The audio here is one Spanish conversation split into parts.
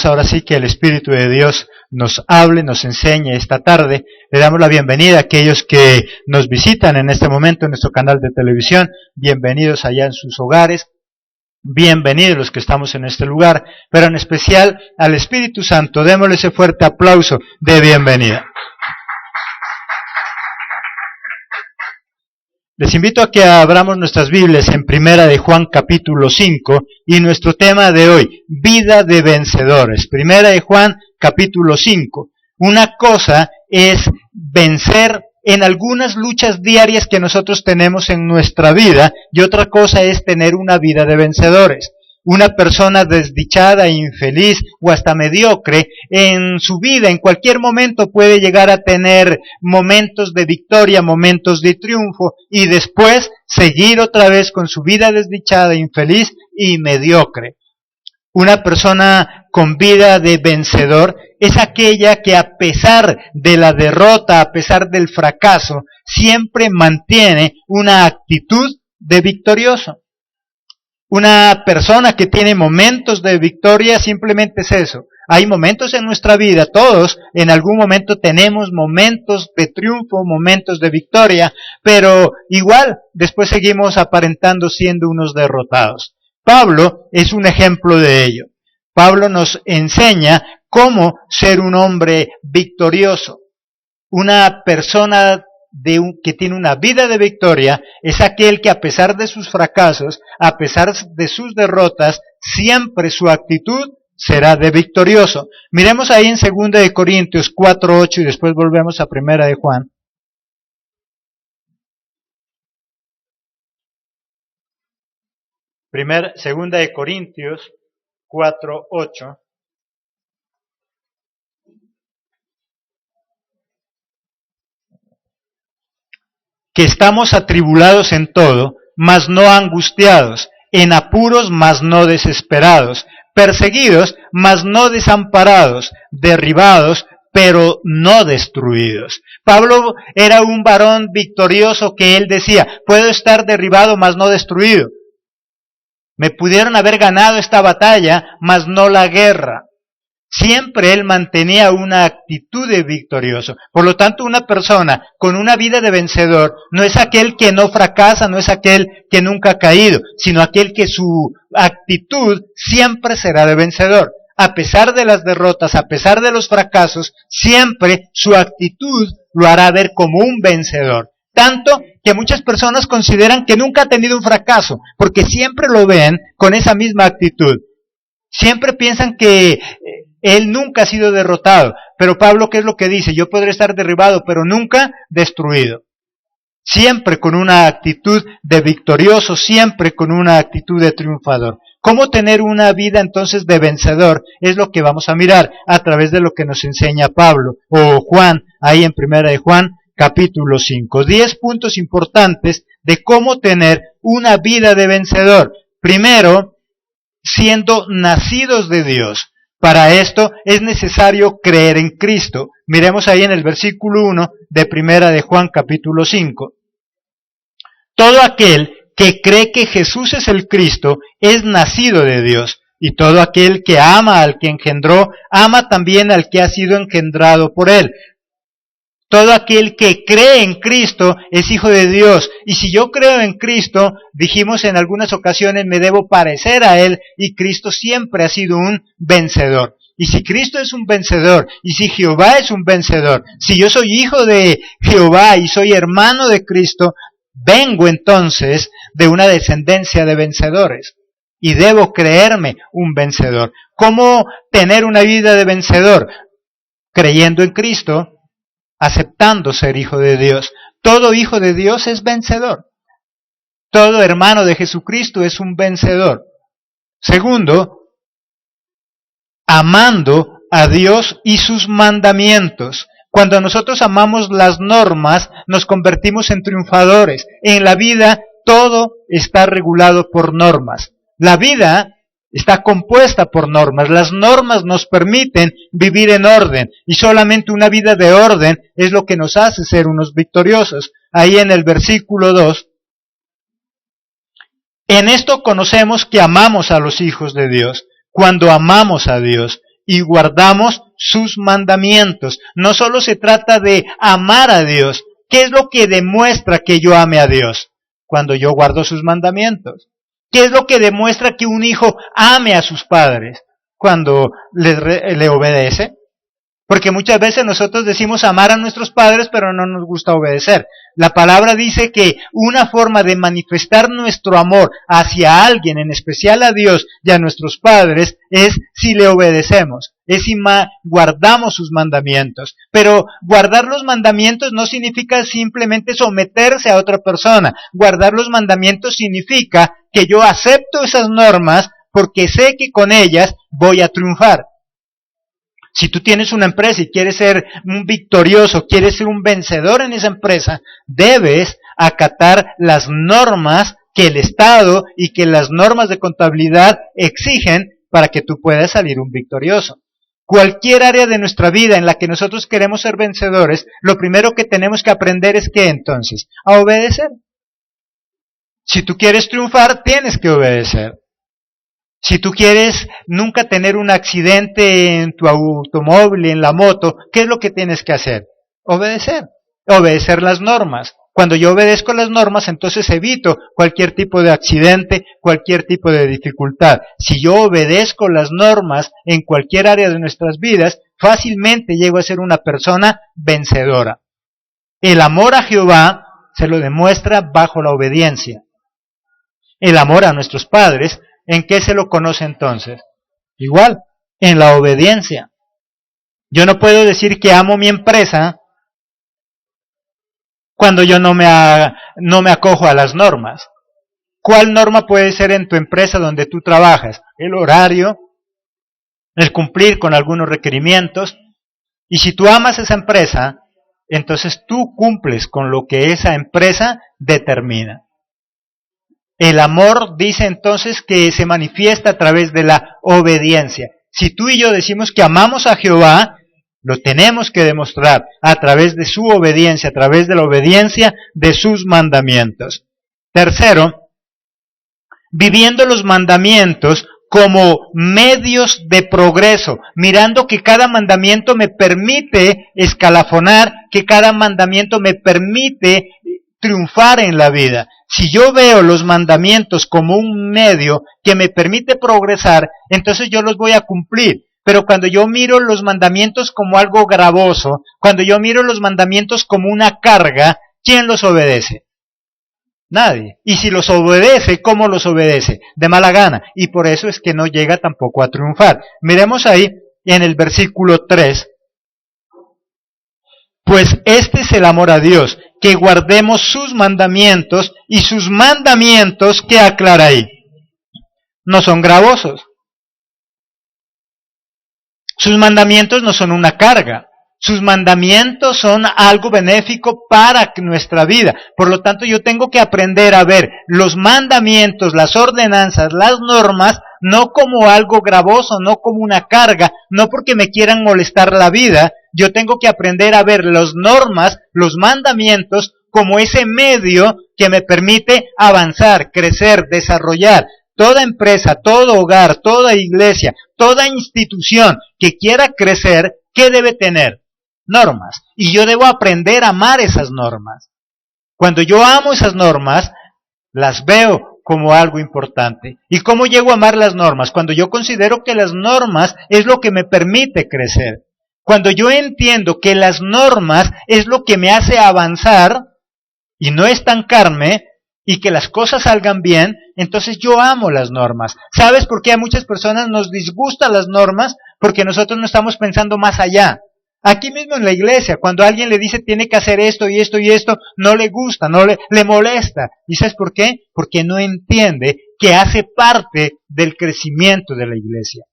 Dejemos ahora sí que el Espíritu de Dios nos hable, nos enseñe esta tarde. Le damos la bienvenida a aquellos que nos visitan en este momento en nuestro canal de televisión. Bienvenidos allá en sus hogares. Bienvenidos los que estamos en este lugar, pero en especial al Espíritu Santo. Démosle ese fuerte aplauso de bienvenida. Les invito a que abramos nuestras Biblias en Primera de Juan capítulo 5 y nuestro tema de hoy, vida de vencedores. Primera de Juan capítulo 5. Una cosa es vencer en algunas luchas diarias que nosotros tenemos en nuestra vida y otra cosa es tener una vida de vencedores. Una persona desdichada, infeliz o hasta mediocre en su vida en cualquier momento puede llegar a tener momentos de victoria, momentos de triunfo y después seguir otra vez con su vida desdichada, infeliz y mediocre. Una persona con vida de vencedor es aquella que a pesar de la derrota, a pesar del fracaso, siempre mantiene una actitud de victorioso. Una persona que tiene momentos de victoria simplemente es eso. Hay momentos en nuestra vida, todos en algún momento tenemos momentos de triunfo, momentos de victoria, pero igual después seguimos aparentando siendo unos derrotados. Pablo es un ejemplo de ello. Pablo nos enseña cómo ser un hombre victorioso. Una persona que tiene una vida de victoria es aquel que a pesar de sus fracasos, a pesar de sus derrotas, siempre su actitud será de victorioso. Miremos ahí en 2 de Corintios 4:8 y después volvemos a 1 de Juan. Segunda de Corintios 4:8. Que estamos atribulados en todo, mas no angustiados, en apuros, mas no desesperados, perseguidos, mas no desamparados, derribados, pero no destruidos. Pablo era un varón victorioso que él decía, puedo estar derribado, mas no destruido. Me pudieron haber ganado esta batalla, mas no la guerra. Siempre él mantenía una actitud de victorioso. Por lo tanto, una persona con una vida de vencedor no es aquel que no fracasa, no es aquel que nunca ha caído, sino aquel que su actitud siempre será de vencedor. A pesar de las derrotas, a pesar de los fracasos, siempre su actitud lo hará ver como un vencedor. Tanto que muchas personas consideran que nunca ha tenido un fracaso, porque siempre lo ven con esa misma actitud. Siempre piensan que él nunca ha sido derrotado. Pero Pablo, ¿qué es lo que dice? Yo podré estar derribado, pero nunca destruido. Siempre con una actitud de victorioso, siempre con una actitud de triunfador. ¿Cómo tener una vida entonces de vencedor? Es lo que vamos a mirar a través de lo que nos enseña Pablo o Juan, ahí en 1 de Juan, capítulo 5. 10 puntos importantes de cómo tener una vida de vencedor. Primero, siendo nacidos de Dios. Para esto es necesario creer en Cristo. Miremos ahí en el versículo 1 de 1 de Juan capítulo 5. Todo aquel que cree que Jesús es el Cristo es nacido de Dios. Y todo aquel que ama al que engendró, ama también al que ha sido engendrado por él. Todo aquel que cree en Cristo es hijo de Dios. Y si yo creo en Cristo, dijimos en algunas ocasiones, me debo parecer a Él, y Cristo siempre ha sido un vencedor. Y si Cristo es un vencedor, y si Jehová es un vencedor, si yo soy hijo de Jehová y soy hermano de Cristo, vengo entonces de una descendencia de vencedores. Y debo creerme un vencedor. ¿Cómo tener una vida de vencedor? Creyendo en Cristo, aceptando ser hijo de Dios. Todo hijo de Dios es vencedor. Todo hermano de Jesucristo es un vencedor. Segundo, amando a Dios y sus mandamientos. Cuando nosotros amamos las normas, nos convertimos en triunfadores. En la vida, todo está regulado por normas. La vida está compuesta por normas. Las normas nos permiten vivir en orden y solamente una vida de orden es lo que nos hace ser unos victoriosos. Ahí en el versículo 2, en esto conocemos que amamos a los hijos de Dios, cuando amamos a Dios y guardamos sus mandamientos. No solo se trata de amar a Dios. ¿Qué es lo que demuestra que yo ame a Dios? Cuando yo guardo sus mandamientos. ¿Qué es lo que demuestra que un hijo ame a sus padres? Cuando le obedece. Porque muchas veces nosotros decimos amar a nuestros padres, pero no nos gusta obedecer. La palabra dice que una forma de manifestar nuestro amor hacia alguien, en especial a Dios y a nuestros padres, es si le obedecemos, es si guardamos sus mandamientos. Pero guardar los mandamientos no significa simplemente someterse a otra persona. Guardar los mandamientos significa que yo acepto esas normas porque sé que con ellas voy a triunfar. Si tú tienes una empresa y quieres ser un victorioso, quieres ser un vencedor en esa empresa, debes acatar las normas que el Estado y que las normas de contabilidad exigen para que tú puedas salir un victorioso. Cualquier área de nuestra vida en la que nosotros queremos ser vencedores, lo primero que tenemos que aprender es ¿qué entonces? A obedecer. Si tú quieres triunfar, tienes que obedecer. Si tú quieres nunca tener un accidente en tu automóvil, en la moto, ¿qué es lo que tienes que hacer? Obedecer. Obedecer las normas. Cuando yo obedezco las normas, entonces evito cualquier tipo de accidente, cualquier tipo de dificultad. Si yo obedezco las normas en cualquier área de nuestras vidas, fácilmente llego a ser una persona vencedora. El amor a Jehová se lo demuestra bajo la obediencia. El amor a nuestros padres, ¿en qué se lo conoce entonces? Igual, en la obediencia. Yo no puedo decir que amo mi empresa cuando yo no me acojo a las normas. ¿Cuál norma puede ser en tu empresa donde tú trabajas? El horario, el cumplir con algunos requerimientos. Y si tú amas esa empresa, entonces tú cumples con lo que esa empresa determina. El amor dice entonces que se manifiesta a través de la obediencia. Si tú y yo decimos que amamos a Jehová, lo tenemos que demostrar a través de su obediencia, a través de la obediencia de sus mandamientos. Tercero, viviendo los mandamientos como medios de progreso, mirando que cada mandamiento me permite escalafonar, que cada mandamiento me permite triunfar en la vida. Si yo veo los mandamientos como un medio que me permite progresar, entonces yo los voy a cumplir. Pero cuando yo miro los mandamientos como algo gravoso, cuando yo miro los mandamientos como una carga, ¿quién los obedece? Nadie. Y si los obedece, ¿cómo los obedece? De mala gana. Y por eso es que no llega tampoco a triunfar. Miremos ahí en el versículo 3. Pues este es el amor a Dios, que guardemos sus mandamientos, y sus mandamientos, ¿qué aclara ahí? No son gravosos. Sus mandamientos no son una carga. Sus mandamientos son algo benéfico para nuestra vida. Por lo tanto, yo tengo que aprender a ver los mandamientos, las ordenanzas, las normas, no como algo gravoso, no como una carga, no porque me quieran molestar la vida. Yo tengo que aprender a ver las normas, los mandamientos, como ese medio que me permite avanzar, crecer, desarrollar. Toda empresa, todo hogar, toda iglesia, toda institución que quiera crecer, ¿qué debe tener? Normas. Y yo debo aprender a amar esas normas. Cuando yo amo esas normas, las veo como algo importante. ¿Y cómo llego a amar las normas? Cuando yo considero que las normas es lo que me permite crecer. Cuando yo entiendo que las normas es lo que me hace avanzar y no estancarme, y que las cosas salgan bien, entonces yo amo las normas. ¿Sabes por qué a muchas personas nos disgustan las normas? Porque nosotros no estamos pensando más allá. Aquí mismo en la iglesia, cuando alguien le dice tiene que hacer esto y esto y esto, no le gusta, le molesta. ¿Y sabes por qué? Porque no entiende que hace parte del crecimiento de la iglesia.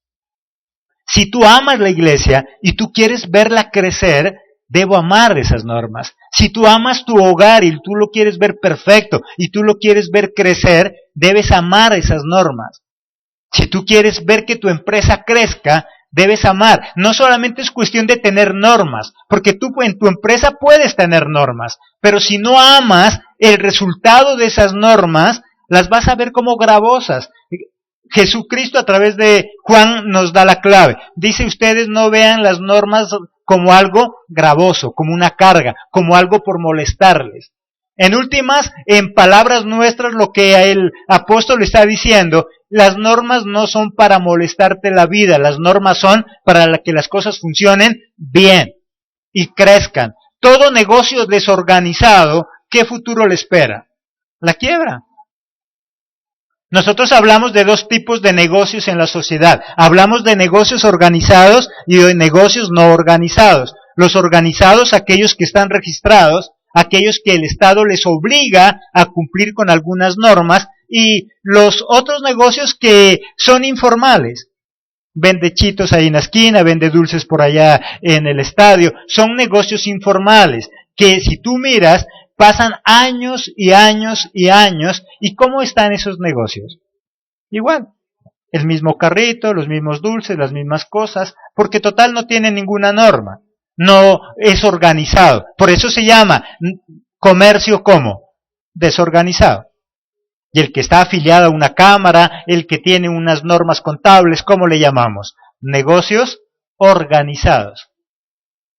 Si tú amas la iglesia y tú quieres verla crecer, debo amar esas normas. Si tú amas tu hogar y tú lo quieres ver perfecto y tú lo quieres ver crecer, debes amar esas normas. Si tú quieres ver que tu empresa crezca, debes amar. No solamente es cuestión de tener normas, porque tú en tu empresa puedes tener normas, pero si no amas el resultado de esas normas, las vas a ver como gravosas. Jesucristo a través de Juan nos da la clave. Dice, ustedes no vean las normas como algo gravoso, como una carga, como algo por molestarles. En últimas, en palabras nuestras, lo que el apóstol está diciendo, las normas no son para molestarte la vida, las normas son para que las cosas funcionen bien y crezcan. Todo negocio desorganizado, ¿qué futuro le espera? La quiebra. Nosotros hablamos de dos tipos de negocios en la sociedad. Hablamos de negocios organizados y de negocios no organizados. Los organizados, aquellos que están registrados, aquellos que el Estado les obliga a cumplir con algunas normas, y los otros negocios que son informales. Vende chitos ahí en la esquina, vende dulces por allá en el estadio. Son negocios informales que, si tú miras, pasan años y años y años. ¿Y cómo están esos negocios? Igual, el mismo carrito, los mismos dulces, las mismas cosas, porque total no tiene ninguna norma. No es organizado. Por eso se llama comercio ¿cómo? Desorganizado. Y el que está afiliado a una cámara, el que tiene unas normas contables, ¿cómo le llamamos? Negocios organizados.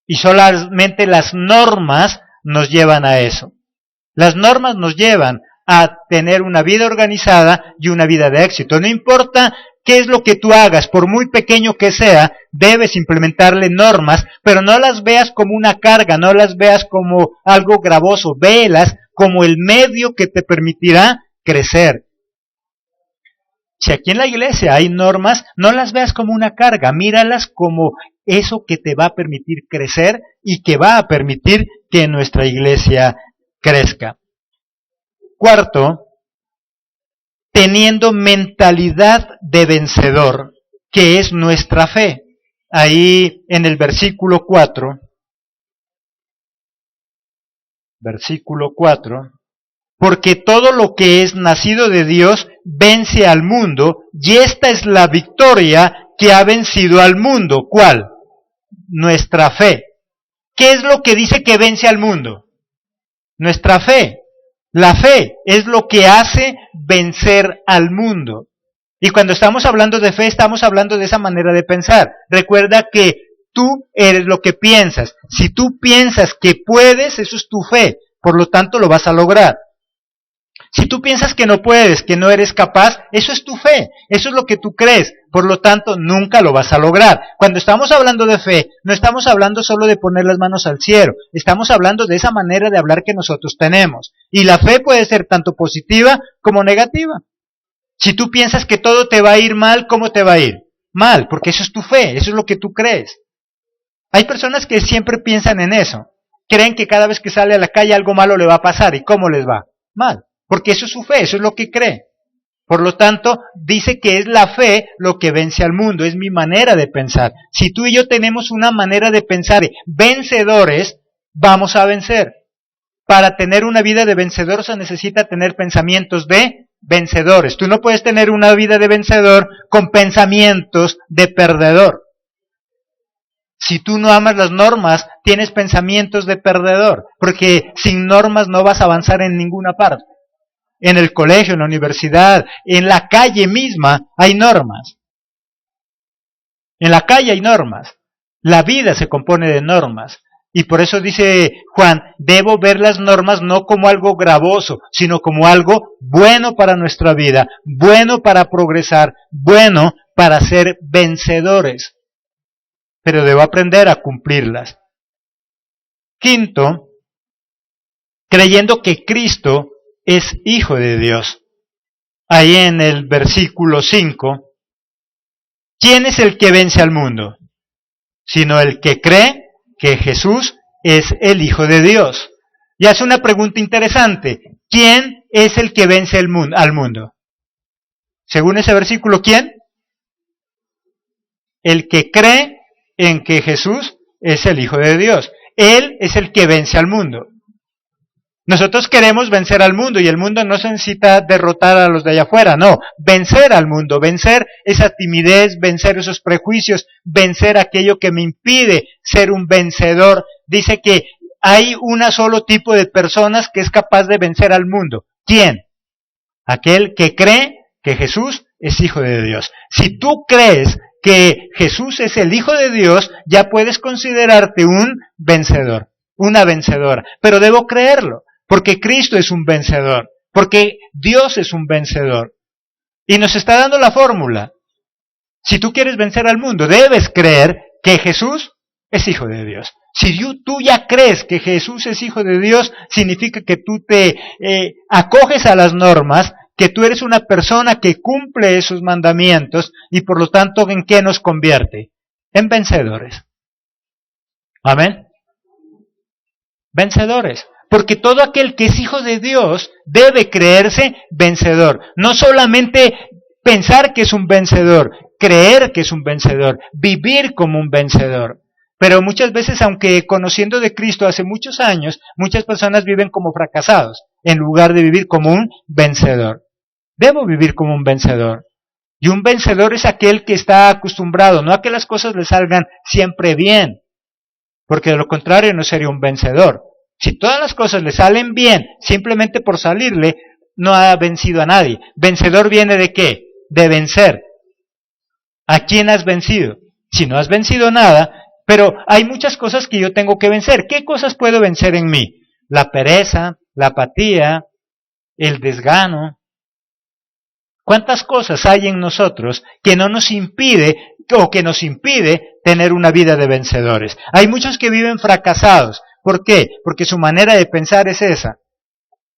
Y solamente las normas nos llevan a eso. Las normas nos llevan a tener una vida organizada y una vida de éxito. No importa qué es lo que tú hagas, por muy pequeño que sea, debes implementarle normas, pero no las veas como una carga, no las veas como algo gravoso, véelas como el medio que te permitirá crecer. Si aquí en la iglesia hay normas, no las veas como una carga, míralas como eso que te va a permitir crecer y que va a permitir que nuestra iglesia crezca. Cuarto, teniendo mentalidad de vencedor, que es nuestra fe. Ahí en el versículo 4, porque todo lo que es nacido de Dios vence al mundo, y esta es la victoria que ha vencido al mundo. ¿Cuál? Nuestra fe. ¿Qué es lo que dice que vence al mundo? Nuestra fe. La fe es lo que hace vencer al mundo. Y cuando estamos hablando de fe, estamos hablando de esa manera de pensar. Recuerda que tú eres lo que piensas. Si tú piensas que puedes, eso es tu fe. Por lo tanto, lo vas a lograr. Si tú piensas que no puedes, que no eres capaz, eso es tu fe, eso es lo que tú crees, por lo tanto nunca lo vas a lograr. Cuando estamos hablando de fe, no estamos hablando solo de poner las manos al cielo, estamos hablando de esa manera de hablar que nosotros tenemos. Y la fe puede ser tanto positiva como negativa. Si tú piensas que todo te va a ir mal, ¿cómo te va a ir? Mal, porque eso es tu fe, eso es lo que tú crees. Hay personas que siempre piensan en eso, creen que cada vez que sale a la calle algo malo le va a pasar, ¿y cómo les va? Mal. Porque eso es su fe, eso es lo que cree. Por lo tanto, dice que es la fe lo que vence al mundo, es mi manera de pensar. Si tú y yo tenemos una manera de pensar vencedores, vamos a vencer. Para tener una vida de vencedor se necesita tener pensamientos de vencedores. Tú no puedes tener una vida de vencedor con pensamientos de perdedor. Si tú no amas las normas, tienes pensamientos de perdedor, porque sin normas no vas a avanzar en ninguna parte. En el colegio, en la universidad, en la calle misma hay normas. En la calle hay normas. La vida se compone de normas. Y por eso dice Juan, debo ver las normas no como algo gravoso, sino como algo bueno para nuestra vida, bueno para progresar, bueno para ser vencedores. Pero debo aprender a cumplirlas. Quinto, creyendo que Cristo es Hijo de Dios. Ahí en el versículo 5, ¿quién es el que vence al mundo? Sino el que cree que Jesús es el Hijo de Dios. Y hace una pregunta interesante. ¿Quién es el que vence al mundo? Según ese versículo, ¿quién? El que cree en que Jesús es el Hijo de Dios. Él es el que vence al mundo. Nosotros queremos vencer al mundo y el mundo no se necesita derrotar a los de allá afuera, no, vencer al mundo, vencer esa timidez, vencer esos prejuicios, vencer aquello que me impide ser un vencedor. Dice que hay un solo tipo de personas que es capaz de vencer al mundo. ¿Quién? Aquel que cree que Jesús es hijo de Dios. Si tú crees que Jesús es el Hijo de Dios, ya puedes considerarte un vencedor, una vencedora. Pero debo creerlo, porque Cristo es un vencedor, porque Dios es un vencedor. Y nos está dando la fórmula. Si tú quieres vencer al mundo, debes creer que Jesús es Hijo de Dios. Si tú ya crees que Jesús es Hijo de Dios, significa que tú te acoges a las normas, que tú eres una persona que cumple esos mandamientos, y por lo tanto, ¿en qué nos convierte? En vencedores. ¿Amén? Vencedores. Porque todo aquel que es hijo de Dios debe creerse vencedor. No solamente pensar que es un vencedor, creer que es un vencedor, vivir como un vencedor. Pero muchas veces, aunque conociendo de Cristo hace muchos años, muchas personas viven como fracasados, en lugar de vivir como un vencedor. Debo vivir como un vencedor. Y un vencedor es aquel que está acostumbrado, no a que las cosas le salgan siempre bien, porque de lo contrario no sería un vencedor. Si todas las cosas le salen bien, simplemente por salirle, no ha vencido a nadie. Vencedor viene ¿de qué? De vencer. ¿A quién has vencido? Si no has vencido nada, pero hay muchas cosas que yo tengo que vencer. ¿Qué cosas puedo vencer en mí? La pereza, la apatía, el desgano. ¿Cuántas cosas hay en nosotros que no nos impide o que nos impide tener una vida de vencedores? Hay muchos que viven fracasados. ¿Por qué? Porque su manera de pensar es esa.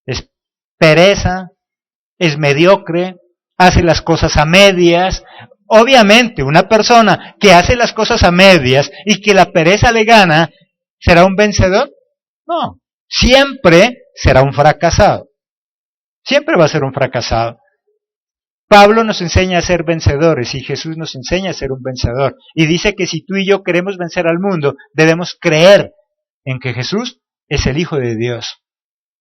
Es pereza, es mediocre, hace las cosas a medias. Obviamente, una persona que hace las cosas a medias y que la pereza le gana, ¿será un vencedor? No, siempre será un fracasado. Siempre va a ser un fracasado. Pablo nos enseña a ser vencedores y Jesús nos enseña a ser un vencedor. Y dice que si tú y yo queremos vencer al mundo, debemos creer en que Jesús es el Hijo de Dios.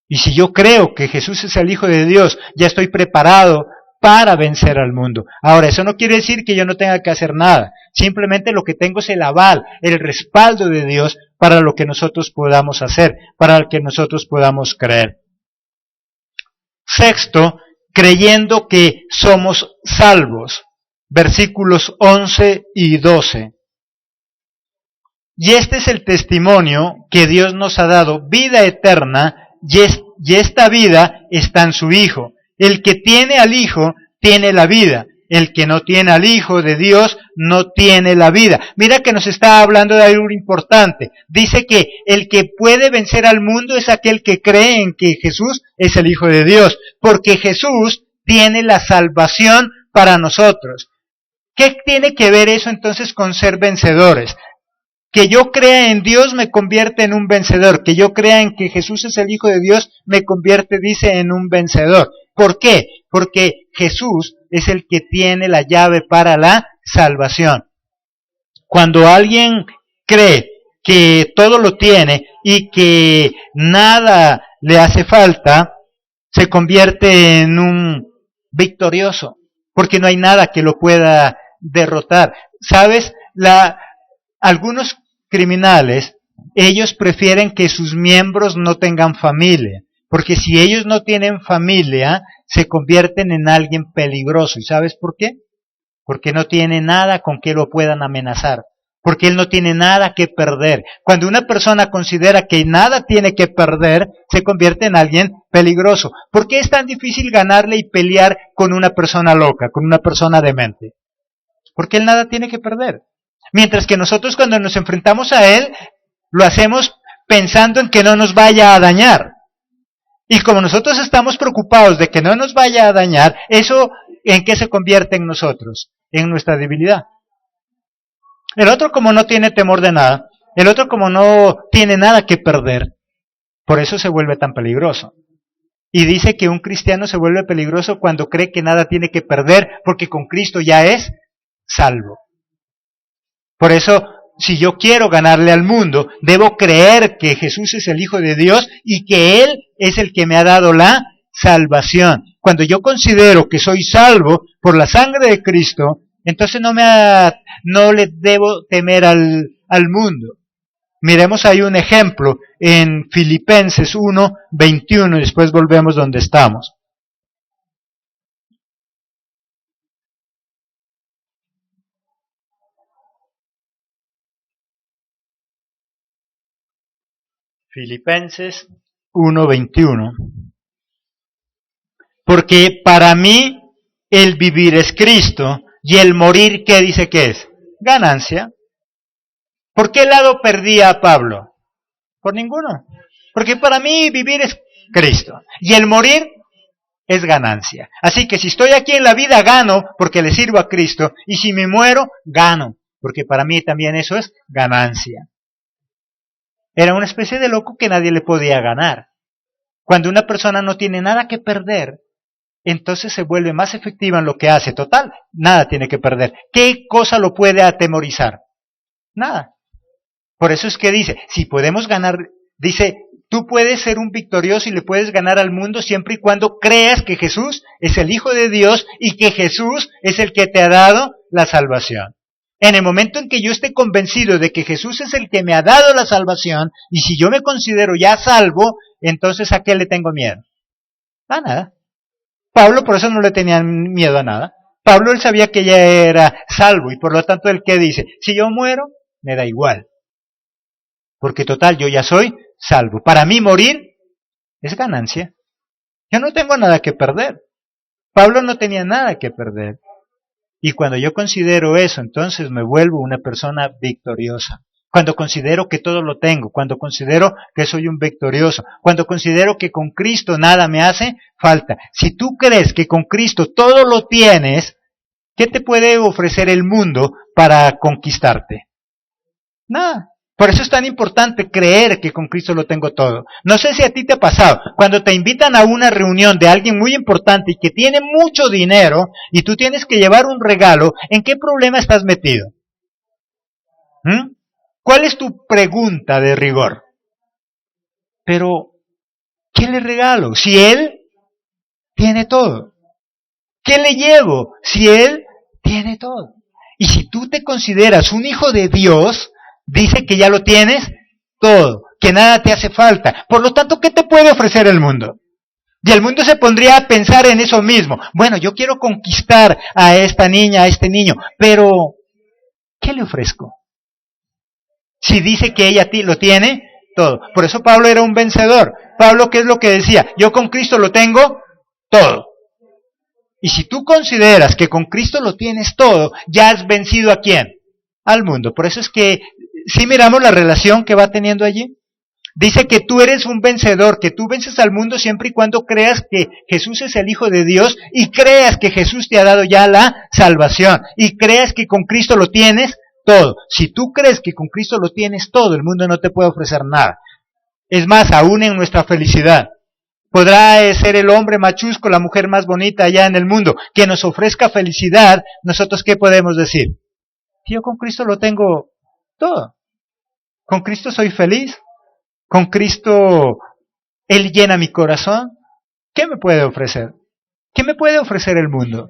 Y si yo creo que Jesús es el Hijo de Dios, ya estoy preparado para vencer al mundo. Ahora, eso no quiere decir que yo no tenga que hacer nada. Simplemente lo que tengo es el aval, el respaldo de Dios para lo que nosotros podamos hacer, para lo que nosotros podamos creer. Sexto, creyendo que somos salvos. Versículos 11 y 12. Y este es el testimonio que Dios nos ha dado, vida eterna, y esta vida está en su Hijo. El que tiene al Hijo, tiene la vida. El que no tiene al Hijo de Dios, no tiene la vida. Mira que nos está hablando de algo importante. Dice que el que puede vencer al mundo es aquel que cree en que Jesús es el Hijo de Dios. Porque Jesús tiene la salvación para nosotros. ¿Qué tiene que ver eso entonces con ser vencedores? Que yo crea en Dios me convierte en un vencedor. Que yo crea en que Jesús es el Hijo de Dios me convierte, dice, en un vencedor. ¿Por qué? Porque Jesús es el que tiene la llave para la salvación. Cuando alguien cree que todo lo tiene y que nada le hace falta, se convierte en un victorioso, porque no hay nada que lo pueda derrotar. ¿Sabes? Algunos criminales, ellos prefieren que sus miembros no tengan familia, porque si ellos no tienen familia, se convierten en alguien peligroso. ¿Y sabes por qué? Porque no tiene nada con que lo puedan amenazar, porque él no tiene nada que perder. Cuando una persona considera que nada tiene que perder, se convierte en alguien peligroso. ¿Por qué es tan difícil ganarle y pelear con una persona loca, con una persona demente? Porque él nada tiene que perder. Mientras que nosotros cuando nos enfrentamos a él, lo hacemos pensando en que no nos vaya a dañar. Y como nosotros estamos preocupados de que no nos vaya a dañar, ¿eso en qué se convierte en nosotros? En nuestra debilidad. El otro como no tiene temor de nada, el otro como no tiene nada que perder, por eso se vuelve tan peligroso. Y dice que un cristiano se vuelve peligroso cuando cree que nada tiene que perder, porque con Cristo ya es salvo. Por eso, si yo quiero ganarle al mundo, debo creer que Jesús es el Hijo de Dios y que Él es el que me ha dado la salvación. Cuando yo considero que soy salvo por la sangre de Cristo, entonces no le debo temer al mundo. Miremos ahí un ejemplo en Filipenses 1:21 y después volvemos donde estamos. Filipenses 1:21. Porque para mí el vivir es Cristo y el morir, ¿qué dice que es? Ganancia. ¿Por qué lado perdía a Pablo? Por ninguno. Porque para mí vivir es Cristo y el morir es ganancia. Así que si estoy aquí en la vida gano porque le sirvo a Cristo y si me muero gano porque para mí también eso es ganancia. Era una especie de loco que nadie le podía ganar. Cuando una persona no tiene nada que perder, entonces se vuelve más efectiva en lo que hace. Total, nada tiene que perder. ¿Qué cosa lo puede atemorizar? Nada. Por eso es que dice, si podemos ganar, dice, tú puedes ser un victorioso y le puedes ganar al mundo siempre y cuando creas que Jesús es el Hijo de Dios y que Jesús es el que te ha dado la salvación. En el momento en que yo esté convencido de que Jesús es el que me ha dado la salvación, y si yo me considero ya salvo, entonces ¿a qué le tengo miedo? A nada. Pablo por eso no le tenía miedo a nada. Pablo él sabía que ya era salvo, y por lo tanto él ¿qué dice? Si yo muero, me da igual. Porque total, yo ya soy salvo. Para mí morir es ganancia. Yo no tengo nada que perder. Pablo no tenía nada que perder. Y cuando yo considero eso, entonces me vuelvo una persona victoriosa. Cuando considero que todo lo tengo, cuando considero que soy un victorioso, cuando considero que con Cristo nada me hace falta. Si tú crees que con Cristo todo lo tienes, ¿qué te puede ofrecer el mundo para conquistarte? Nada. Por eso es tan importante creer que con Cristo lo tengo todo. No sé si a ti te ha pasado, cuando te invitan a una reunión de alguien muy importante y que tiene mucho dinero y tú tienes que llevar un regalo, ¿en qué problema estás metido? ¿Cuál es tu pregunta de rigor? Pero, ¿qué le regalo? Si él tiene todo. ¿Qué le llevo? Si él tiene todo. Y si tú te consideras un hijo de Dios, dice que ya lo tienes todo, que nada te hace falta. Por lo tanto, ¿qué te puede ofrecer el mundo? Y el mundo se pondría a pensar en eso mismo. Bueno, yo quiero conquistar a esta niña, a este niño, pero ¿qué le ofrezco? Si dice que ella lo tiene todo. Por eso Pablo era un vencedor. Pablo, ¿qué es lo que decía? Yo con Cristo lo tengo todo. Y si tú consideras que con Cristo lo tienes todo, ya has vencido ¿a quién? Al mundo. Por eso es que si miramos la relación que va teniendo allí, dice que tú eres un vencedor, que tú vences al mundo siempre y cuando creas que Jesús es el Hijo de Dios y creas que Jesús te ha dado ya la salvación y creas que con Cristo lo tienes todo. Si tú crees que con Cristo lo tienes todo, el mundo no te puede ofrecer nada. Es más, aún en nuestra felicidad, podrá ser el hombre más chusco, la mujer más bonita allá en el mundo, que nos ofrezca felicidad, nosotros ¿qué podemos decir? Yo con Cristo lo tengo todo. Con Cristo soy feliz. Con Cristo Él llena mi corazón. ¿Qué me puede ofrecer? ¿Qué me puede ofrecer el mundo?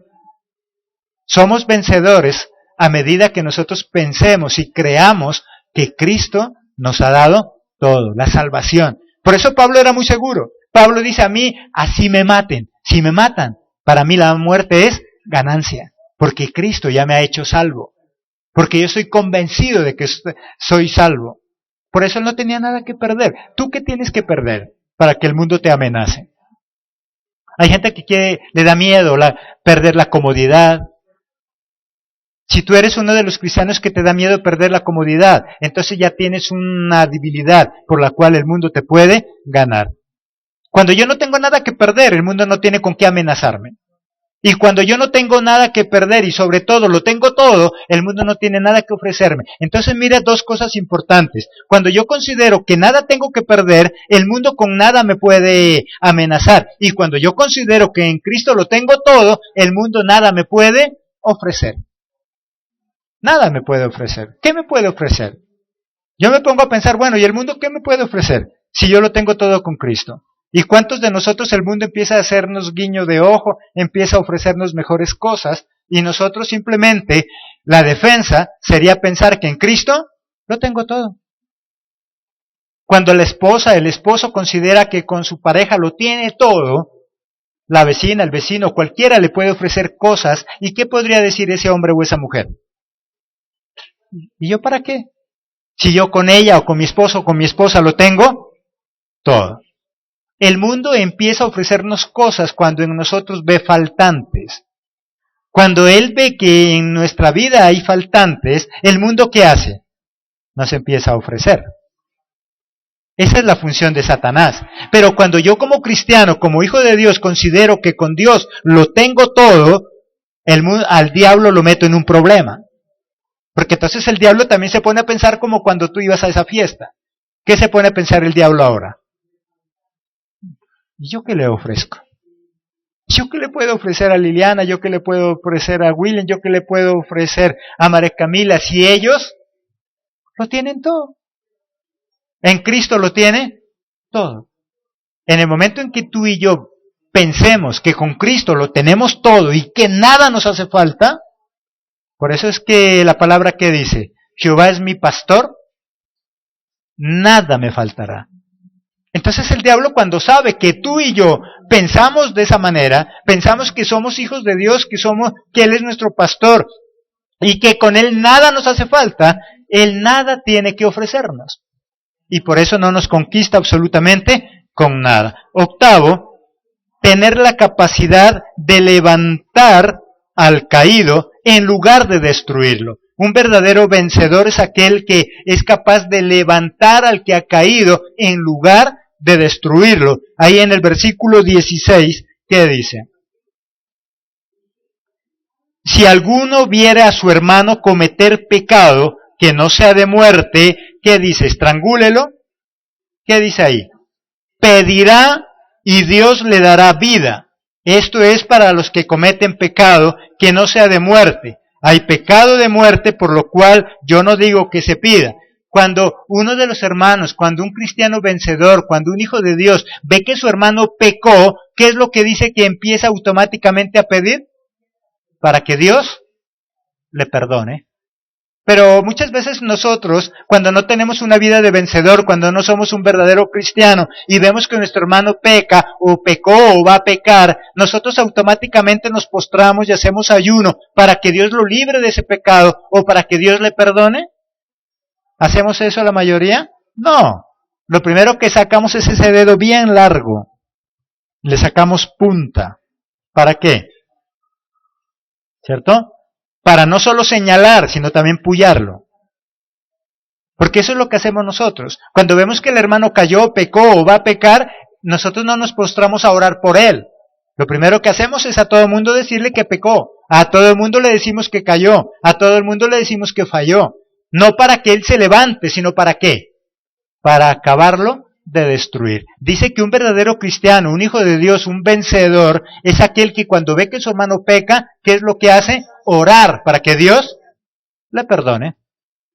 Somos vencedores a medida que nosotros pensemos y creamos que Cristo nos ha dado todo, la salvación. Por eso Pablo era muy seguro. Pablo dice a mí, así me maten. Si me matan, para mí la muerte es ganancia, porque Cristo ya me ha hecho salvo. Porque yo estoy convencido de que soy salvo. Por eso él no tenía nada que perder. ¿Tú qué tienes que perder para que el mundo te amenace? Hay gente que le da miedo perder la comodidad. Si tú eres uno de los cristianos que te da miedo perder la comodidad, entonces ya tienes una debilidad por la cual el mundo te puede ganar. Cuando yo no tengo nada que perder, el mundo no tiene con qué amenazarme. Y cuando yo no tengo nada que perder y sobre todo lo tengo todo, el mundo no tiene nada que ofrecerme. Entonces mira dos cosas importantes. Cuando yo considero que nada tengo que perder, el mundo con nada me puede amenazar. Y cuando yo considero que en Cristo lo tengo todo, el mundo nada me puede ofrecer. Nada me puede ofrecer. ¿Qué me puede ofrecer? Yo me pongo a pensar, bueno, ¿y el mundo qué me puede ofrecer? Si yo lo tengo todo con Cristo. ¿Y cuántos de nosotros el mundo empieza a hacernos guiño de ojo, empieza a ofrecernos mejores cosas, y nosotros simplemente, la defensa sería pensar que en Cristo lo tengo todo? Cuando la esposa, el esposo considera que con su pareja lo tiene todo, la vecina, el vecino, cualquiera le puede ofrecer cosas, ¿y qué podría decir ese hombre o esa mujer? ¿Y yo para qué? Si yo con ella o con mi esposo o con mi esposa lo tengo todo. El mundo empieza a ofrecernos cosas cuando en nosotros ve faltantes. Cuando él ve que en nuestra vida hay faltantes, ¿el mundo qué hace? Nos empieza a ofrecer. Esa es la función de Satanás. Pero cuando yo como cristiano, como hijo de Dios, considero que con Dios lo tengo todo, al diablo lo meto en un problema. Porque entonces el diablo también se pone a pensar como cuando tú ibas a esa fiesta. ¿Qué se pone a pensar el diablo ahora? ¿Y yo qué le ofrezco? ¿Yo qué le puedo ofrecer a Liliana? ¿Yo qué le puedo ofrecer a William? ¿Yo qué le puedo ofrecer a María Camila? Si ellos lo tienen todo. En Cristo lo tiene todo. En el momento en que tú y yo pensemos que con Cristo lo tenemos todo y que nada nos hace falta, por eso es que la palabra que dice, Jehová es mi pastor, nada me faltará. Entonces el diablo, cuando sabe que tú y yo pensamos de esa manera, pensamos que somos hijos de Dios, que Él es nuestro pastor y que con Él nada nos hace falta, Él nada tiene que ofrecernos. Y por eso no nos conquista absolutamente con nada. Octavo, tener la capacidad de levantar al caído en lugar de destruirlo. Un verdadero vencedor es aquel que es capaz de levantar al que ha caído en lugar de destruirlo. Ahí en el versículo 16, ¿qué dice? Si alguno viere a su hermano cometer pecado que no sea de muerte, ¿qué dice? Estrangúlelo. ¿Qué dice ahí? Pedirá y Dios le dará vida. Esto es para los que cometen pecado que no sea de muerte. Hay pecado de muerte, por lo cual yo no digo que se pida. Cuando uno de los hermanos, cuando un cristiano vencedor, cuando un hijo de Dios ve que su hermano pecó, ¿qué es lo que dice que empieza automáticamente a pedir? Para que Dios le perdone. Pero muchas veces nosotros, cuando no tenemos una vida de vencedor, cuando no somos un verdadero cristiano y vemos que nuestro hermano peca o pecó o va a pecar, nosotros automáticamente nos postramos y hacemos ayuno para que Dios lo libre de ese pecado o para que Dios le perdone. ¿Hacemos eso la mayoría? No. Lo primero que sacamos es ese dedo bien largo. Le sacamos punta. ¿Para qué? ¿Cierto? Para no solo señalar, sino también puyarlo. Porque eso es lo que hacemos nosotros. Cuando vemos que el hermano cayó, pecó o va a pecar, nosotros no nos postramos a orar por él. Lo primero que hacemos es a todo el mundo decirle que pecó. A todo el mundo le decimos que cayó. A todo el mundo le decimos que falló. No para que él se levante, sino para qué. Para acabarlo de destruir. Dice que un verdadero cristiano, un hijo de Dios, un vencedor, es aquel que cuando ve que su hermano peca, ¿qué es lo que hace? Orar para que Dios le perdone,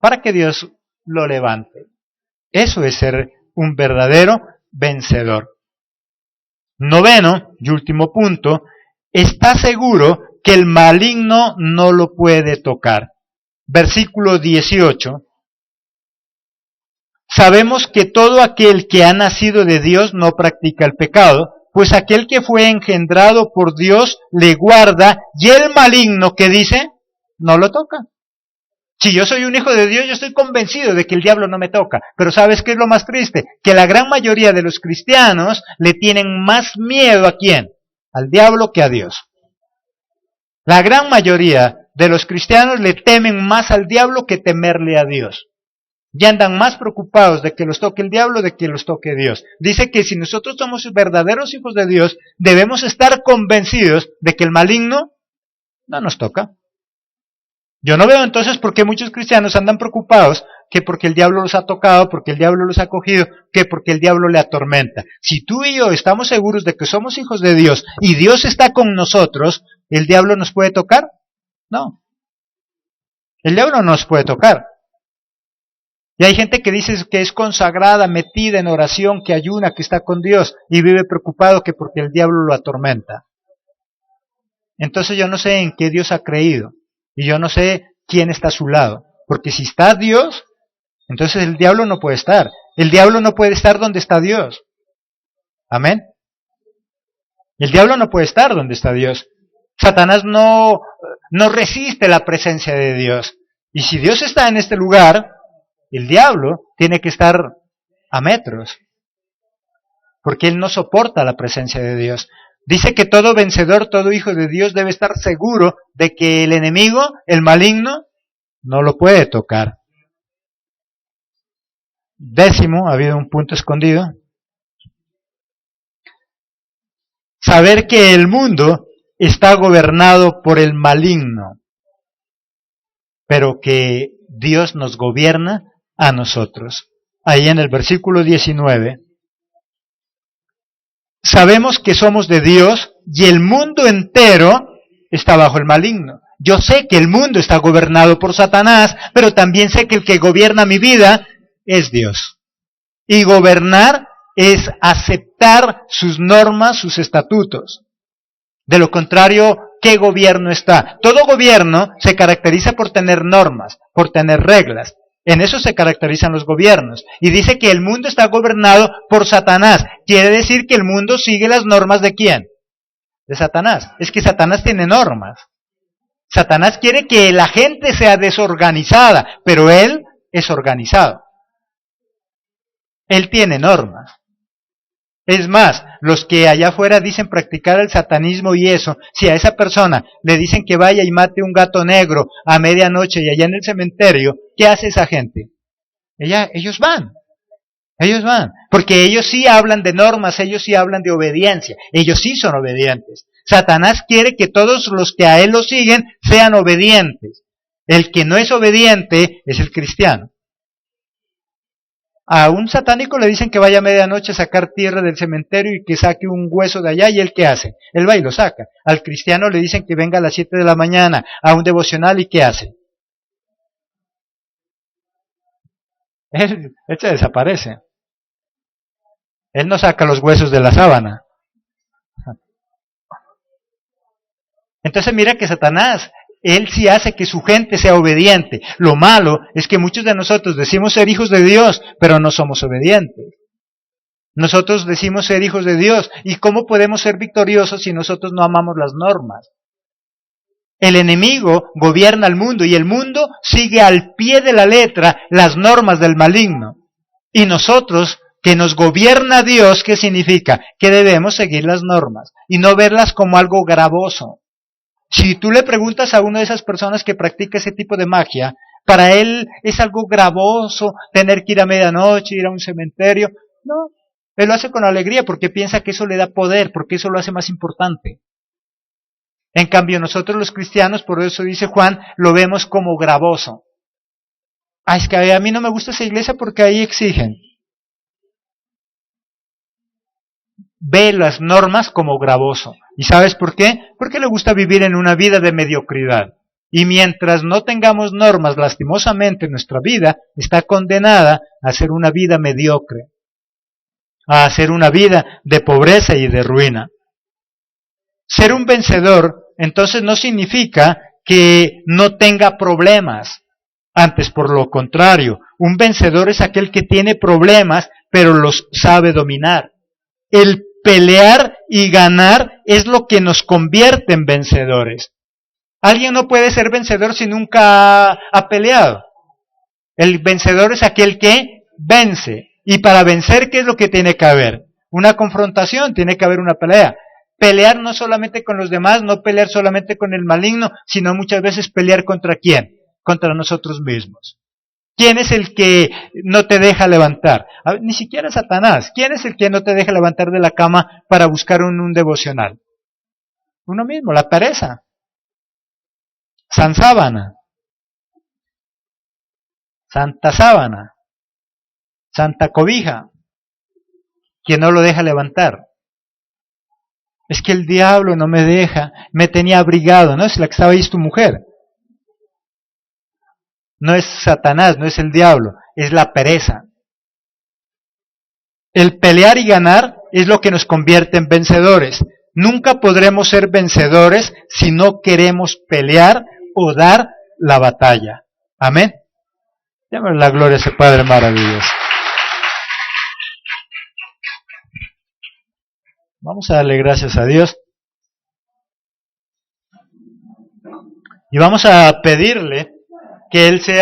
para que Dios lo levante. Eso es ser un verdadero vencedor. Noveno y último punto, está seguro que el maligno no lo puede tocar. Versículo 18. Sabemos que todo aquel que ha nacido de Dios no practica el pecado, pues aquel que fue engendrado por Dios le guarda, y el maligno, ¿qué dice? No lo toca. Si yo soy un hijo de Dios, yo estoy convencido de que el diablo no me toca. Pero ¿sabes qué es lo más triste? Que la gran mayoría de los cristianos le tienen más miedo ¿a quién? Al diablo que a Dios. La gran mayoría de los cristianos le temen más al diablo que temerle a Dios. Y andan más preocupados de que los toque el diablo de que los toque Dios. Dice que si nosotros somos verdaderos hijos de Dios, debemos estar convencidos de que el maligno no nos toca. Yo no veo entonces por qué muchos cristianos andan preocupados que porque el diablo los ha tocado, porque el diablo los ha cogido, que porque el diablo le atormenta. Si tú y yo estamos seguros de que somos hijos de Dios y Dios está con nosotros, ¿el diablo nos puede tocar? No. El diablo no nos puede tocar. Y hay gente que dice que es consagrada, metida en oración, que ayuna, que está con Dios y vive preocupado que porque el diablo lo atormenta. Entonces yo no sé en qué Dios ha creído y yo no sé quién está a su lado. Porque si está Dios, entonces el diablo no puede estar. El diablo no puede estar donde está Dios. Amén. El diablo no puede estar donde está Dios. Satanás no resiste la presencia de Dios. Y si Dios está en este lugar, el diablo tiene que estar a metros. porque él no soporta la presencia de Dios. Dice que todo vencedor, todo hijo de Dios debe estar seguro de que el enemigo, el maligno, no lo puede tocar. 10º, ha habido un punto escondido. Saber que el mundo está gobernado por el maligno, pero que Dios nos gobierna a nosotros. Ahí en el versículo 19, sabemos que somos de Dios y el mundo entero está bajo el maligno. Yo sé que el mundo está gobernado por Satanás, pero también sé que el que gobierna mi vida es Dios. Y gobernar es aceptar sus normas, sus estatutos. De lo contrario, ¿qué gobierno está? Todo gobierno se caracteriza por tener normas, por tener reglas. En eso se caracterizan los gobiernos. Y dice que el mundo está gobernado por Satanás. Quiere decir que el mundo sigue las normas ¿de quién? De Satanás. Es que Satanás tiene normas. Satanás quiere que la gente sea desorganizada, pero él es organizado. Él tiene normas. Es más, los que allá afuera dicen practicar el satanismo y eso, si a esa persona le dicen que vaya y mate un gato negro a medianoche y allá en el cementerio, ¿qué hace esa gente? Ellos van, porque ellos sí hablan de normas, ellos sí hablan de obediencia, ellos sí son obedientes. Satanás quiere que todos los que a él lo siguen sean obedientes. El que no es obediente es el cristiano. A un satánico le dicen que vaya a medianoche a sacar tierra del cementerio y que saque un hueso de allá, ¿y él qué hace? Él va y lo saca. Al cristiano le dicen que venga a las 7 de la mañana a un devocional, ¿y qué hace? Él se desaparece. Él no saca los huesos de la sábana. Entonces mira que Satanás, él sí hace que su gente sea obediente. Lo malo es que muchos de nosotros decimos ser hijos de Dios, pero no somos obedientes. Nosotros decimos ser hijos de Dios. ¿Y cómo podemos ser victoriosos si nosotros no amamos las normas? El enemigo gobierna el mundo y el mundo sigue al pie de la letra las normas del maligno. Y nosotros, que nos gobierna Dios, ¿qué significa? Que debemos seguir las normas y no verlas como algo gravoso. Si tú le preguntas a una de esas personas que practica ese tipo de magia, para él es algo gravoso tener que ir a medianoche, ir a un cementerio. No, él lo hace con alegría porque piensa que eso le da poder, porque eso lo hace más importante. En cambio, nosotros los cristianos, por eso dice Juan, lo vemos como gravoso. Es que a mí no me gusta esa iglesia porque ahí exigen. Ve las normas como gravoso. ¿Y sabes por qué? Porque le gusta vivir en una vida de mediocridad. Y mientras no tengamos normas, lastimosamente nuestra vida está condenada a ser una vida mediocre, a ser una vida de pobreza y de ruina. Ser un vencedor, entonces, no significa que no tenga problemas. Antes, por lo contrario, un vencedor es aquel que tiene problemas, pero los sabe dominar. El pelear y ganar es lo que nos convierte en vencedores. Alguien no puede ser vencedor si nunca ha peleado. El vencedor es aquel que vence. Y para vencer, ¿qué es lo que tiene que haber? Una confrontación, tiene que haber una pelea. Pelear no solamente con los demás, no pelear solamente con el maligno, sino muchas veces pelear ¿contra quién? Contra nosotros mismos. ¿Quién es el que no te deja levantar? Ni siquiera Satanás. ¿Quién es el que no te deja levantar de la cama para buscar un devocional? Uno mismo, la pereza. San Sábana. Santa Sábana. Santa Cobija. ¿Quién no lo deja levantar? Es que el diablo no me deja, me tenía abrigado, ¿no? Es la que estaba ahí, es tu mujer. No es Satanás, no es el diablo, es la pereza. El pelear y ganar es lo que nos convierte en vencedores. Nunca podremos ser vencedores si no queremos pelear o dar la batalla. Amén. Llámale la gloria a ese Padre maravilloso. Vamos a darle gracias a Dios. Y vamos a pedirle que Él sea